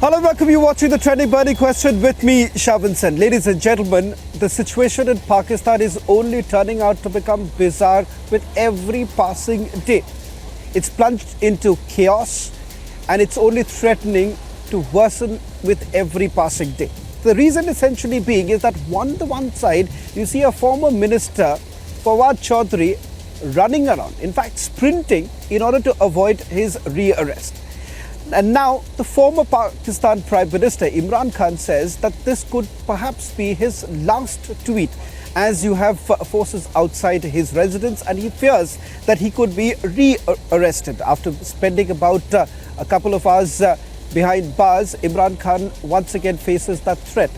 Hello, welcome. You're watching the Trending Burning Question with me, Shaban Sen. Ladies and gentlemen, the situation in Pakistan is only turning out to become bizarre with every passing day. It's plunged into chaos and it's only threatening to worsen with every passing day. The reason essentially being is that on the one side, you see a former minister, Fawad Chaudhry, running around, in fact sprinting in order to avoid his re-arrest. And now the former Pakistan Prime Minister Imran Khan says that this could perhaps be his last tweet, as you have forces outside his residence, and he fears that he could be re-arrested after spending about a couple of hours behind bars. Imran Khan once again faces that threat.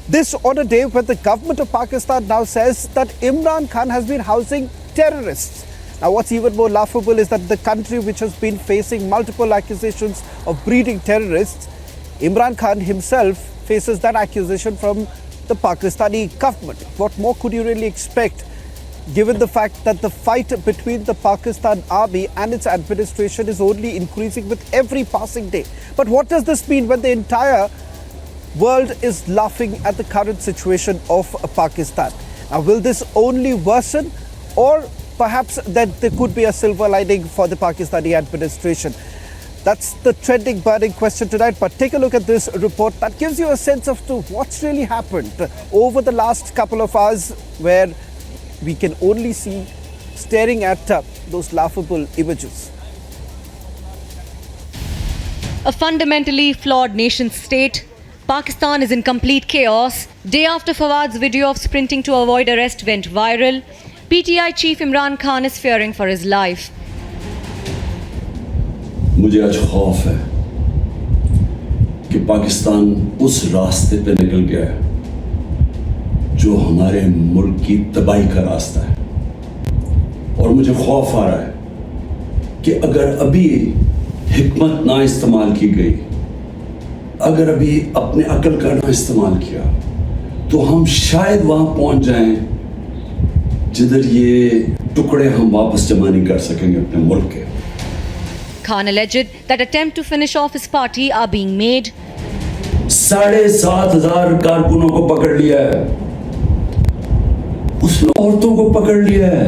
This on a day when the government of Pakistan now says that Imran Khan has been housing terrorists. Now, what's even more laughable is that the country which has been facing multiple accusations of breeding terrorists, Imran Khan himself faces that accusation from the Pakistani government. What more could you really expect, given the fact that the fight between the Pakistan army and its administration is only increasing with every passing day? But what does this mean when the entire world is laughing at the current situation of Pakistan? Now, will this only worsen, or perhaps that there could be a silver lining for the Pakistani administration? That's the trending burning question tonight. But take a look at this report that gives you a sense of to what's really happened over the last couple of hours, where we can only see staring at those laughable images. A fundamentally flawed nation state, Pakistan is in complete chaos. Day after Fawad's video of sprinting to avoid arrest went viral, PTI chief Imran Khan is fearing for his life. मुझे आज खौफ है कि पाकिस्तान उस रास्ते पे निकल गया है जो हमारे मुल्क की तबाही का रास्ता है, और मुझे खौफ आ रहा है कि अगर अभी हिकमत ना इस्तेमाल की गई, अगर अभी अपने अकल का ना इस्तेमाल किया, तो हम शायद वहां पहुंच जाएं जिधर ये टुकड़े हम वापस जमा नहीं कर सकेंगे अपने मुल्क के. Khan alleged that attempts to finish off his party are being made. 7,500 कारकुनों को पकड़ लिया है, उसने औरतों को पकड़ लिया है,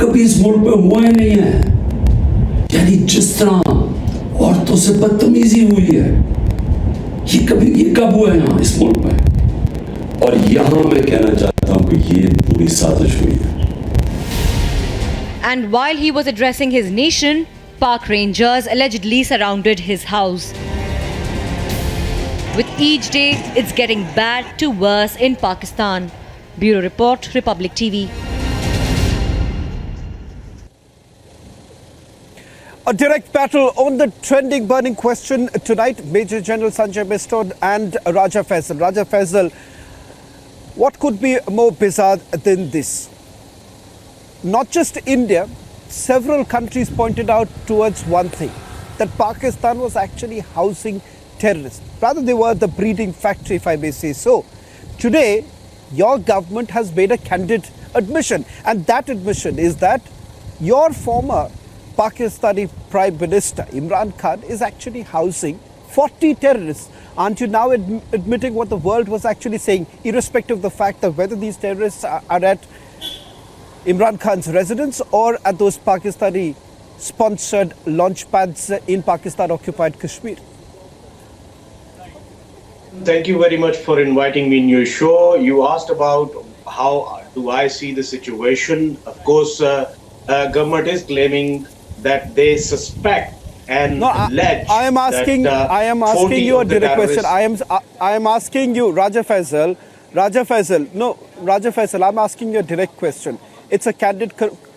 कभी इस मुल्क में हुआ ही नहीं है. यानी जिस तरह औरतों से बदतमीजी हुई है, ये कब हुआ है यहाँ इस मुल्क में? और यहाँ मैं कहना चाहता हूँ कि ये पूरी साजिश हुई है. And while he was addressing his nation, Pak Rangers allegedly surrounded his house. With each day, it's getting bad to worse in Pakistan. Bureau Report, Republic TV. A direct battle on the trending burning question tonight. Major General Sanjay Mistod and Raja Faisal. Raja Faisal, what could be more bizarre than this? Not just India, several countries pointed out towards one thing, that Pakistan was actually housing terrorists. Rather, they were the breeding factory, if I may say so. Today, your government has made a candid admission, and that admission is that your former Pakistani Prime Minister Imran Khan is actually housing 40 terrorists. Aren't you now admitting what the world was actually saying, irrespective of the fact that whether these terrorists are at Imran Khan's residence or at those Pakistani sponsored launch pads in Pakistan occupied Kashmir? Thank you very much for inviting me in your show. You asked about how do I see the situation. Of course, government is claiming that they suspect and allege. I am asking you a direct question. I am asking you, Raja Faisal. Raja Faisal, I'm asking you a direct question. It's a candid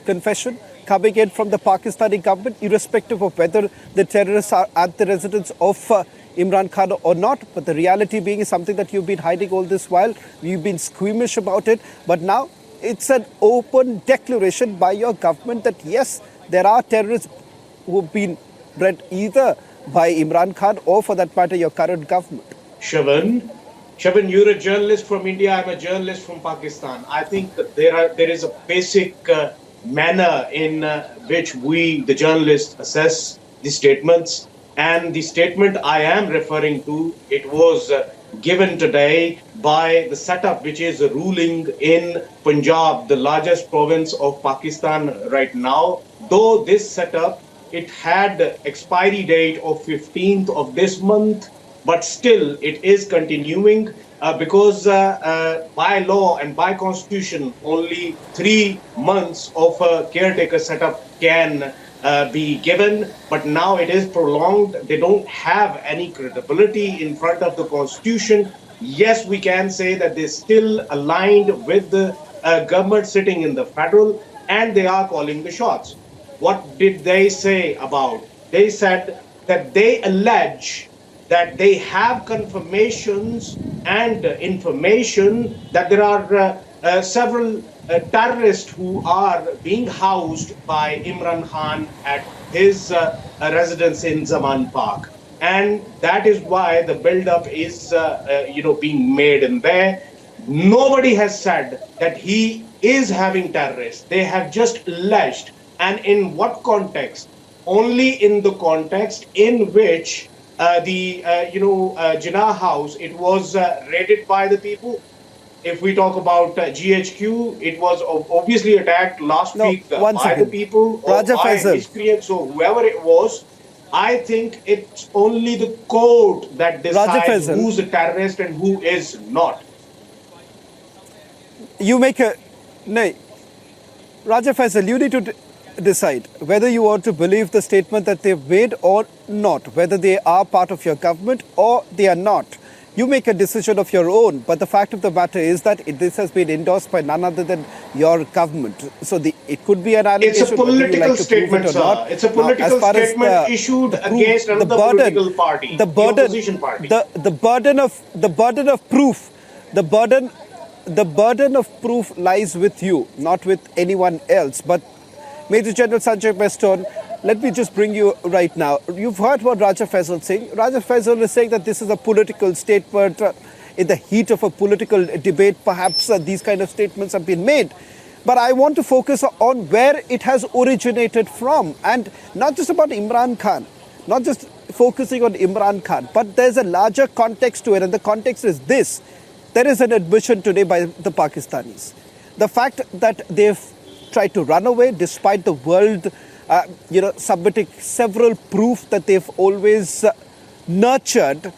confession coming in from the Pakistani government, irrespective of whether the terrorists are at the residence of Imran Khan or not. But the reality being is something that you've been hiding all this while. You've been squeamish about it. But now it's an open declaration by your government that yes, there are terrorists who have been bred either by Imran Khan or, for that matter, your current government. Shaban, you're a journalist from India. I'm a journalist from Pakistan. I think that there is a basic manner in which we, the journalists, assess the statements. And the statement I am referring to, it was given today by the setup which is ruling in Punjab, the largest province of Pakistan right now. Though this setup, it had expiry date of 15th of this month, but still it is continuing because by law and by constitution, only 3 months of a caretaker setup can be given, but now it is prolonged. They don't have any credibility in front of the constitution. Yes, we can say that they're still aligned with the government sitting in the federal, and they are calling the shots. What did they say about? They said that they allege that they have confirmations and information that there are several terrorists who are being housed by Imran Khan at his residence in Zaman Park. And that is why the build-up is, being made in there. Nobody has said that he is having terrorists. They have just alleged. And in what context? Only in the context in which the Jinnah House, it was raided by the people. If we talk about GHQ, it was obviously attacked last week by the people or by miscreants. So whoever it was, I think it's only the court that decides who's a terrorist and who is not. You make a... No. Raja Faisal, you need to decide whether you want to believe the statement that they've made or not, whether they are part of your government or they are not. You make a decision of your own, but the fact of the matter is that this has been endorsed by none other than your government. So it could be an allegation. It's a political statement, sir. It's a political statement issued against another political party, the opposition party. The burden of proof, the burden of proof lies with you, not with anyone else. But Major General Sanjay Beston, let me just bring you right now. You've heard what Raja Faisal is saying. Raja Faisal is saying that this is a political statement. In the heat of a political debate, perhaps these kind of statements have been made. But I want to focus on where it has originated from. And not just about Imran Khan, not just focusing on Imran Khan, but there's a larger context to it. And the context is this. There is an admission today by the Pakistanis. The fact that they've tried to run away despite the world submitting several proof that they've always nurtured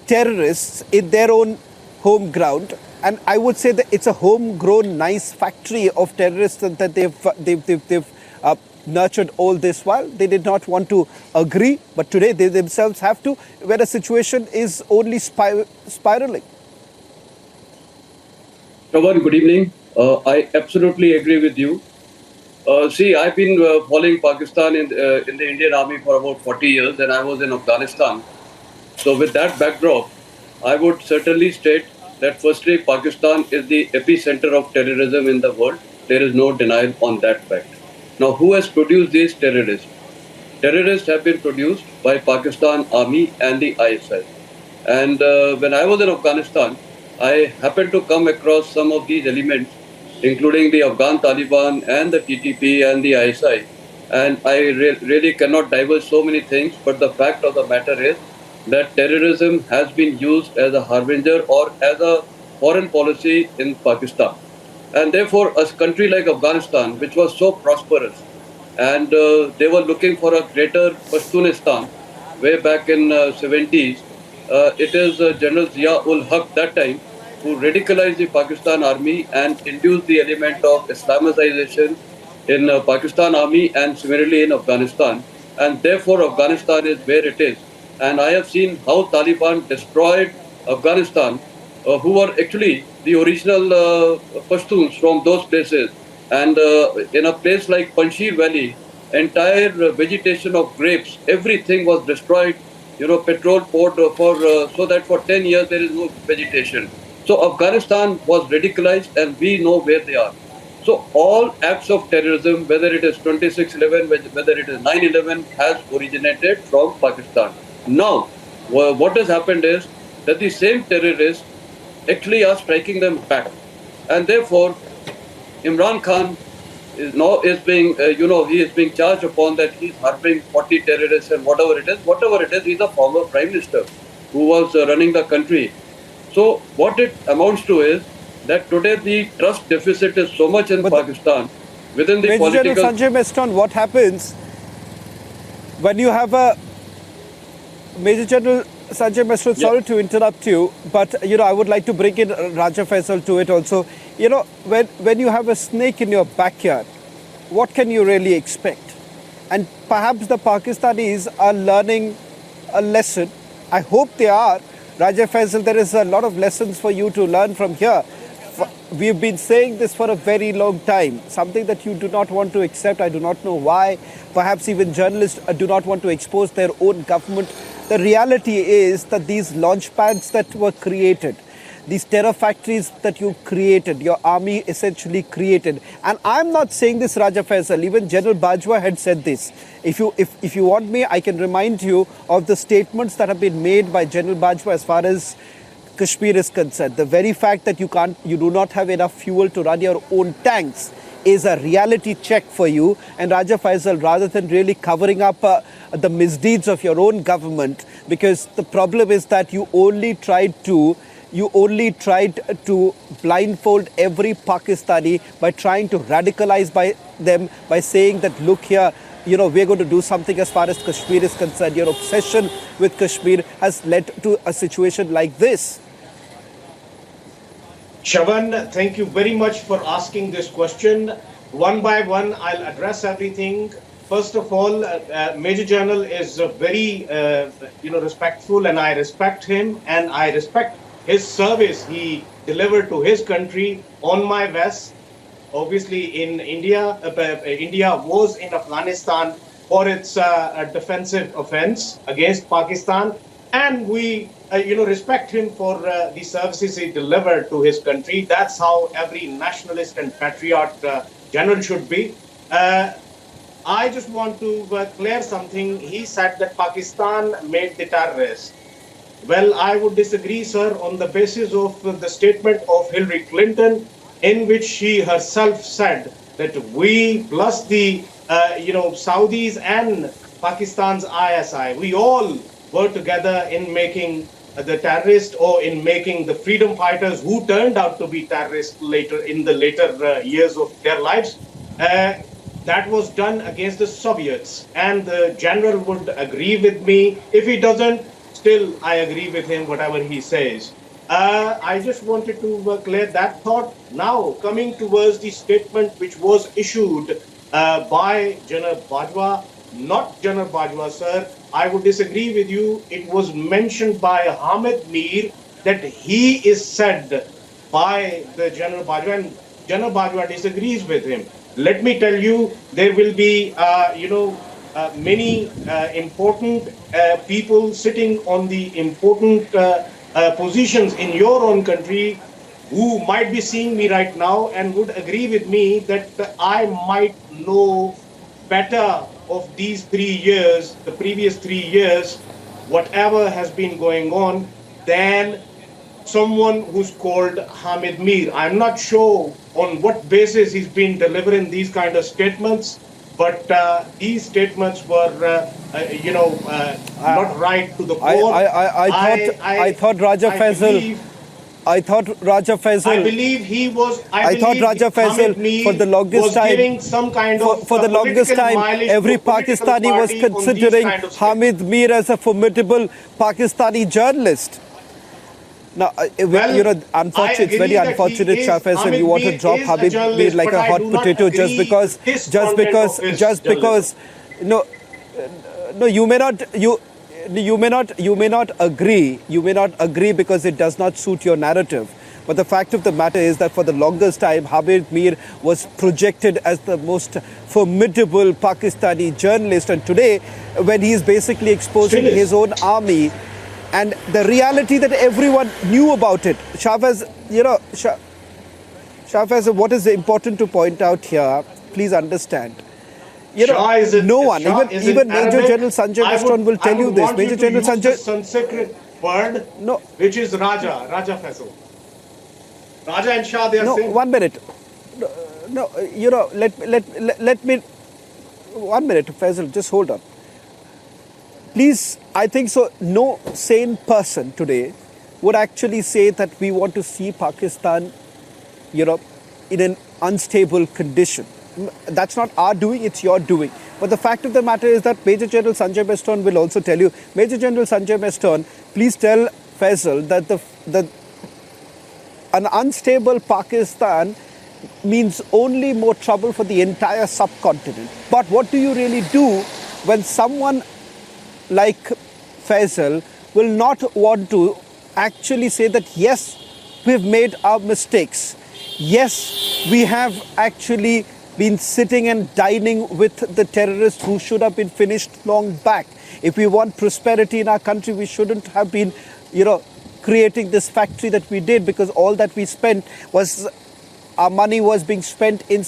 terrorists in their own home ground. And I would say that it's a homegrown nice factory of terrorists that they've nurtured all this while. They did not want to agree, but today they themselves have to, where the situation is only spiraling. Shravan, good evening. I absolutely agree with you. See, I've been following Pakistan in the Indian Army for about 40 years, and I was in Afghanistan. So with that backdrop, I would certainly state that firstly, Pakistan is the epicenter of terrorism in the world. There is no denial on that fact. Now, who has produced these terrorists? Terrorists have been produced by Pakistan Army and the ISI. And when I was in Afghanistan, I happened to come across some of these elements, including the Afghan Taliban and the TTP and the ISI. And I really cannot divulge so many things, but the fact of the matter is that terrorism has been used as a harbinger or as a foreign policy in Pakistan. And therefore, a country like Afghanistan, which was so prosperous, and they were looking for a greater Pashtunistan way back in 70s, it is General Zia-ul Haq that time who radicalized the Pakistan Army and induced the element of Islamization in Pakistan Army and similarly in Afghanistan. And therefore, Afghanistan is where it is. And I have seen how Taliban destroyed Afghanistan, who were actually the original Pashtuns from those places. And in a place like Panjshir Valley, entire vegetation of grapes, everything was destroyed. Petrol poured so that for 10 years there is no vegetation. So Afghanistan was radicalized, and we know where they are. So all acts of terrorism, whether it is 26/11, whether it is 9/11, has originated from Pakistan. Now, what has happened is that the same terrorists actually are striking them back. And therefore, Imran Khan is being, he is being charged upon that he's harboring 40 terrorists and whatever it is, he's a former prime minister who was running the country. So what it amounts to is that today the trust deficit is so much in Pakistan within the Major political... General Sanjay Meston, what happens when you have a... Major General Sanjay Meston, sorry to interrupt you, but I would like to bring in Raja Faisal to it also. When you have a snake in your backyard, what can you really expect? And perhaps the Pakistanis are learning a lesson. I hope they are. Raja Faisal, there is a lot of lessons for you to learn from here. We've been saying this for a very long time, something that you do not want to accept. I do not know why. Perhaps even journalists do not want to expose their own government. The reality is that these launch pads that were created, these terror factories that you created, your army essentially created. And I'm not saying this, Raja Faisal, even General Bajwa had said this. If you want me, I can remind you of the statements that have been made by General Bajwa as far as Kashmir is concerned. The very fact that you do not have enough fuel to run your own tanks is a reality check for you. And Raja Faisal, rather than really covering up the misdeeds of your own government, because the problem is that you only tried to blindfold every Pakistani by trying to radicalize them by saying that, look here, we're going to do something as far as Kashmir is concerned. Your obsession with Kashmir has led to a situation like this. Shravan, thank you very much for asking this question. One by one, I'll address everything. First of all, Major General is very, respectful, and I respect him, and I respect his service he delivered to his country on my vest. Obviously, in India, India was in Afghanistan for its defensive offense against Pakistan, and we, respect him for the services he delivered to his country. That's how every nationalist and patriot general should be. I just want to clear something. He said that Pakistan made the terrorists. Well, I would disagree, sir, on the basis of the statement of Hillary Clinton, in which she herself said that we, plus the, Saudis and Pakistan's ISI, we all were together in making the terrorists, or in making the freedom fighters who turned out to be terrorists later in the later years of their lives. That was done against the Soviets, and the general would agree with me. If he doesn't, still I agree with him, whatever he says. I just wanted to clear that thought. Now, coming towards the statement which was issued by General Bajwa, not General Bajwa, sir, I would disagree with you. It was mentioned by Hamid Mir that he is said by the General Bajwa, and General Bajwa disagrees with him. Let me tell you, there will be, many important people sitting on the important positions in your own country who might be seeing me right now and would agree with me that I might know better of these 3 years, the previous 3 years, whatever has been going on, than someone who's called Hamid Mir. I'm not sure on what basis he's been delivering these kind of statements, but these statements were, not right to the core. I thought Raja Faisal. I thought Raja Faisal. I believe he was. I thought Raja Faisal for the longest time. Some kind of for the longest time, every Pakistani was considering Hamid Mir as a formidable Pakistani journalist. Now, unfortunately, it's very unfortunate, Shah Faisal, you want to drop Hamid Mir like a hot potato just because. No, you may not agree because it does not suit your narrative. But the fact of the matter is that for the longest time, Hamid Mir was projected as the most formidable Pakistani journalist. And today, when he is basically exposing his own army, and the reality that everyone knew about it, Shahbaz, what is important to point out here, please understand. No one, even Major General Sanjay Meston will tell you this. Major General Sanjay. Sanskrit word, which is Raja Faisal. Raja and Shah, they are same. 1 minute. No, let me, 1 minute, Faisal, just hold on. Please, I think so, no sane person today would actually say that we want to see Pakistan, in an unstable condition. That's not our doing, it's your doing. But the fact of the matter is that Major General Sanjay Beston will also tell you. Major General Sanjay Beston, please tell Faisal that an unstable Pakistan means only more trouble for the entire subcontinent. But what do you really do when someone like Faisal will not want to actually say that yes, we've made our mistakes. Yes, we have actually been sitting and dining with the terrorists who should have been finished long back. If we want prosperity in our country, we shouldn't have been, creating this factory that we did, because all that we spent was, our money was being spent in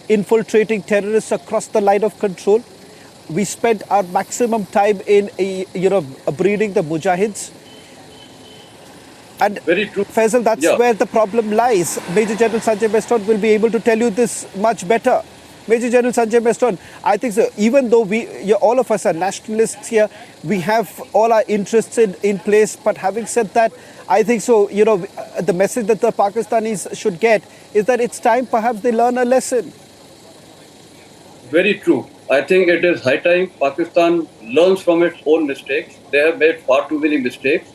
infiltrating terrorists across the line of control. We spent our maximum time in, breeding the mujahids. And Very true. Faisal, that's where the problem lies. Major General Sanjay Beston will be able to tell you this much better. Major General Sanjay Beston, I think so, even though all of us are nationalists here, we have all our interests in place. But having said that, I think so, the message that the Pakistanis should get is that it's time perhaps they learn a lesson. Very true. I think it is high time Pakistan learns from its own mistakes. They have made far too many mistakes.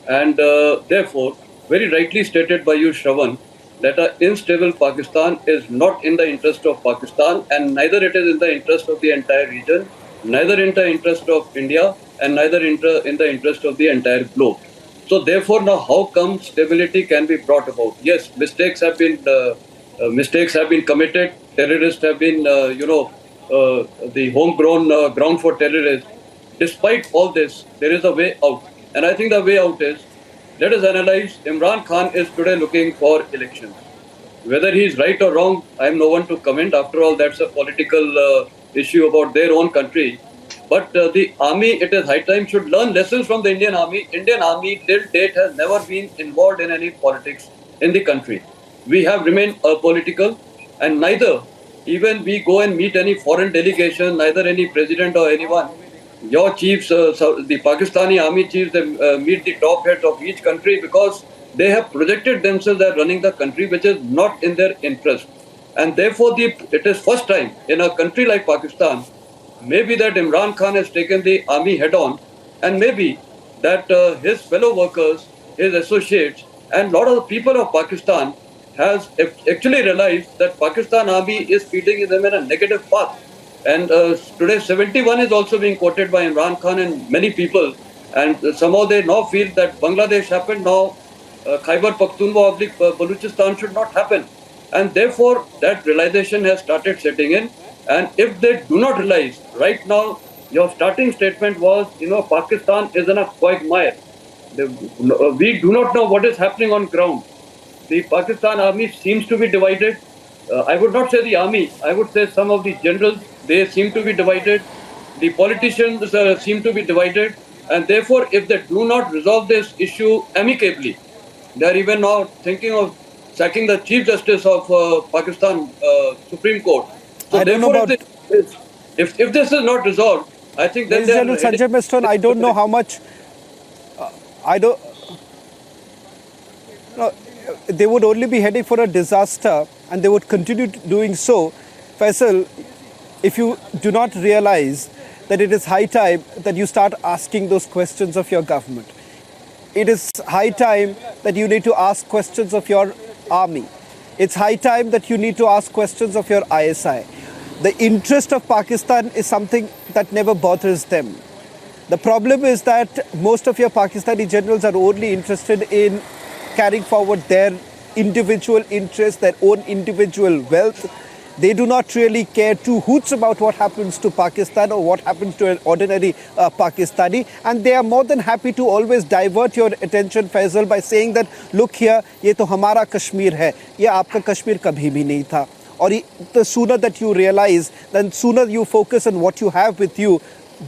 And therefore, very rightly stated by you, Shravan, that an unstable Pakistan is not in the interest of Pakistan, and neither it is in the interest of the entire region, neither in the interest of India, and neither in the interest of the entire globe. So therefore, now how come stability can be brought about? Yes, mistakes have been committed. Terrorists have been, the homegrown ground for terrorists. Despite all this, there is a way out. And I think the way out is, let us analyze, Imran Khan is today looking for elections. Whether he is right or wrong, I am no one to comment. After all, that's a political issue about their own country. But the army, it is high time, should learn lessons from the Indian army. Indian army till date has never been involved in any politics in the country. We have remained apolitical, and neither even we go and meet any foreign delegation, neither any president or anyone. Your chiefs, the Pakistani army chiefs, they meet the top heads of each country because they have projected themselves as running the country, which is not in their interest. And therefore, it is first time in a country like Pakistan, maybe that Imran Khan has taken the army head on, and maybe that his fellow workers, his associates, and a lot of the people of Pakistan has actually realized that Pakistan army is feeding them in a negative path. And today 71 is also being quoted by Imran Khan and many people. And somehow they now feel that Bangladesh happened, now Khyber Pakhtunkhwa / Baluchistan should not happen. And therefore that realization has started setting in. And if they do not realize, right now, your starting statement was, Pakistan is in a quagmire. We do not know what is happening on ground. The Pakistan army seems to be divided. I would not say the army, I would say some of the generals, they seem to be divided. The politicians seem to be divided. And therefore, if they do not resolve this issue amicably, they are even now thinking of sacking the Chief Justice of Pakistan Supreme Court. So I don't know about... if this is not resolved, I think then General Sanjay Beston, I don't know how much... they would only be heading for a disaster, and they would continue doing so. Faisal, if you do not realize that it is high time that you start asking those questions of your government. It is high time that you need to ask questions of your army. It's high time that you need to ask questions of your ISI. The interest of Pakistan is something that never bothers them. The problem is that most of your Pakistani generals are only interested in carrying forward their individual interests, their own individual wealth. They do not really care two hoots about what happens to Pakistan or what happens to an ordinary Pakistani. And they are more than happy to always divert your attention, Faisal, by saying that, look here, ye to hamara Kashmir hai. Ye aapka Kashmir kabhi bhi nahi tha. Or the sooner that you realize, then sooner you focus on what you have with you.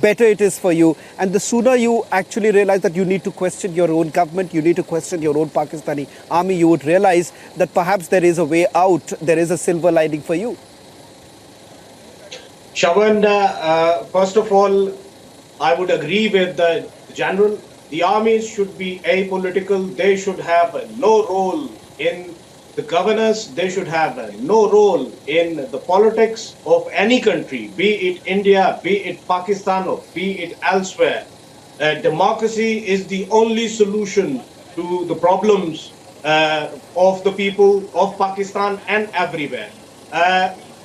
better it is for you. And the sooner you actually realize that you need to question your own government, you need to question your own Pakistani army, you would realize that perhaps there is a way out, there is a silver lining for you. Shawan, first of all, I would agree with the general. The armies should be apolitical. They should have no role in the governance. They should have no role in the politics of any country, be it India, be it Pakistan, or be it elsewhere. Democracy is the only solution to the problems of the people of Pakistan and everywhere.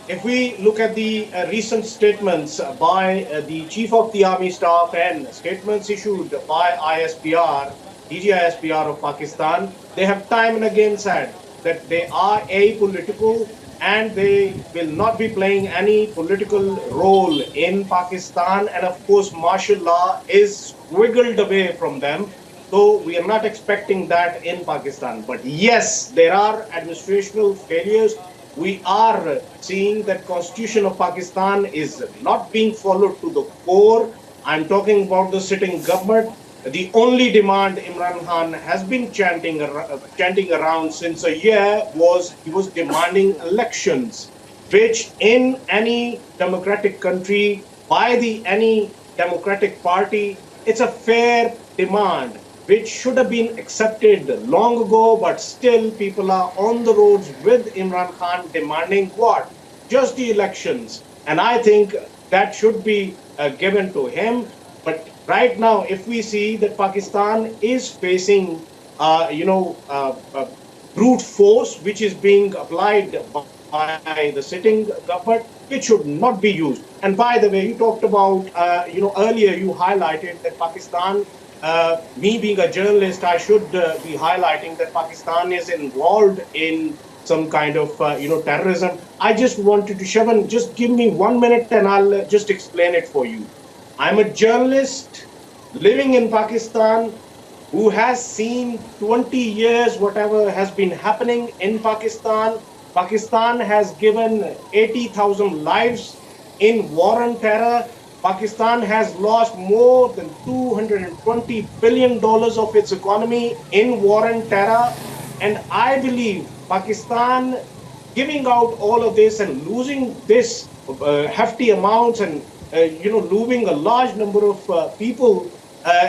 If we look at the recent statements by the Chief of the Army Staff and statements issued by ISPR, DGISPR of Pakistan, they have time and again said that they are apolitical and they will not be playing any political role in Pakistan. And of course, martial law is squiggled away from them. So we are not expecting that in Pakistan. But yes, there are administrational failures. We are seeing that Constitution of Pakistan is not being followed to the core. I'm talking about the sitting government. The only demand Imran Khan has been chanting around since a year was he was demanding elections, which in any democratic country by any democratic party, it's a fair demand, which should have been accepted long ago, but still people are on the roads with Imran Khan demanding what? Just the elections. And I think that should be given to him. But right now, if we see that Pakistan is facing, brute force, which is being applied by the sitting government, it should not be used. And by the way, you talked about, earlier you highlighted that Pakistan, me being a journalist, I should be highlighting that Pakistan is involved in some kind of, terrorism. I just wanted to, Shawan, just give me 1 minute and I'll just explain it for you. I'm a journalist living in Pakistan who has seen 20 years whatever has been happening in Pakistan. Pakistan has given 80,000 lives in war and terror. Pakistan has lost more than $220 billion of its economy in war and terror. And I believe Pakistan giving out all of this and losing this hefty amounts and losing a large number of people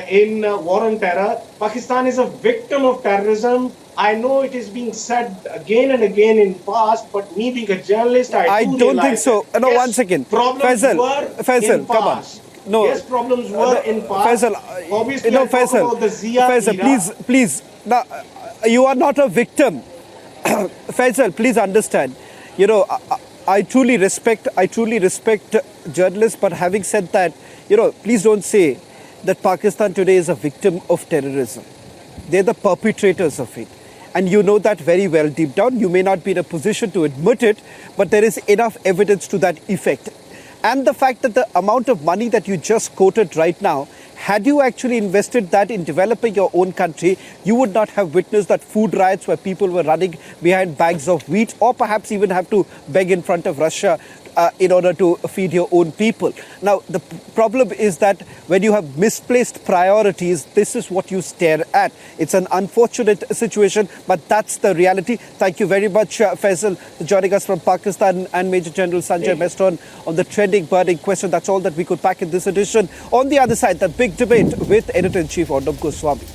in war and terror. Pakistan is a victim of terrorism. I know it is being said again and again in past, but me being a journalist, I don't think so. No, yes, 1 second. Faisal, come on. No, yes, problems were in past. Faisal, obviously, Faisal, about the Zia Faisal, era. please. Now, you are not a victim. Faisal, please understand. I truly respect journalists, but having said that, please don't say that Pakistan today is a victim of terrorism. They're the perpetrators of it. And you know that very well deep down. You may not be in a position to admit it, but there is enough evidence to that effect. And the fact that the amount of money that you just quoted right now, had you actually invested that in developing your own country, you would not have witnessed that food riots where people were running behind bags of wheat, or perhaps even have to beg in front of Russia in order to feed your own people. Now, the problem is that when you have misplaced priorities, this is what you stare at. It's an unfortunate situation, but that's the reality. Thank you very much, Faisal, for joining us from Pakistan, and Major General Sanjay Mestron on the trending burning question. That's all that we could pack in this edition. On the other side, the big debate with Editor-in-Chief Arnab Goswami.